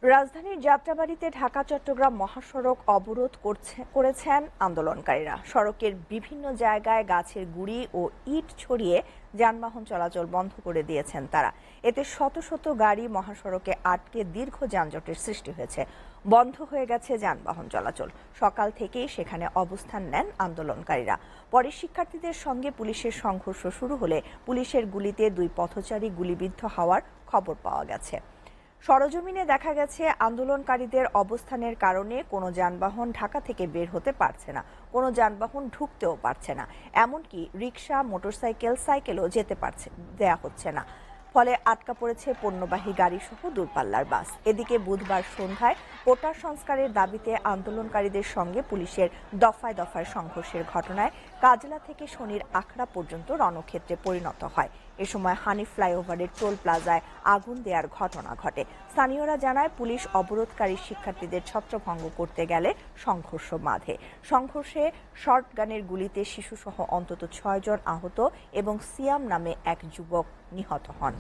রাজধানীর যাত্রাবাড়ীতে ঢাকা চট্টগ্রাম মহাসড়ক অবরোধ করেছেন আন্দোলনকারীরা। সড়কের বিভিন্ন জায়গায় গাছের গুঁড়ি ও ইট ছড়িয়ে যানবাহন চলাচল বন্ধ করে দিয়েছেন তারা। এতে শত শত গাড়ি মহাসড়কে আটকে দীর্ঘ যানজটের সৃষ্টি হয়েছে। বন্ধ হয়ে গেছে যানবাহন চলাচল। সকাল থেকেই সেখানে অবস্থান নেন আন্দোলনকারীরা। পরে শিক্ষার্থীদের সঙ্গে পুলিশের সংঘর্ষ শুরু হলে পুলিশের গুলিতে দুই পথচারী গুলিবিদ্ধ হওয়ার খবর পাওয়া গেছে। সরেজমিনে দেখা গেছে আন্দোলনকারীদের অবস্থানের কারণে কোনো যানবাহন ঢাকা থেকে বের হতে পারছে না, কোনো যানবাহন ঢুকতেও পারছে না। এমনকি রিকশা, মোটরসাইকেল, সাইকেলও দেয়া হচ্ছে না। ফলে আটকা পড়েছে পণ্যবাহী গাড়ি সহ দূরপাল্লার বাস। এদিকে বুধবার সন্ধ্যায় কোটা সংস্কারের দাবিতে আন্দোলনকারীদের সঙ্গে পুলিশের দফায় দফায় সংঘর্ষের ঘটনায় কাজলা থেকে শনির আখড়া পর্যন্ত রণক্ষেত্রে পরিণত হয়। এ সময় হানিফ ফ্লাইওভারের টোল প্লাজায় আগুন দেওয়ার ঘটনা ঘটে। স্থানীয়রা জানায়, পুলিশ অবরোধকারী শিক্ষার্থীদের ছত্রভঙ্গ করতে গেলে সংঘর্ষ বাধে। সংঘর্ষে শর্টগানের গুলিতে শিশুসহ অন্তত 6 জন আহত এবং সিয়াম নামে এক যুবক নিহত হন।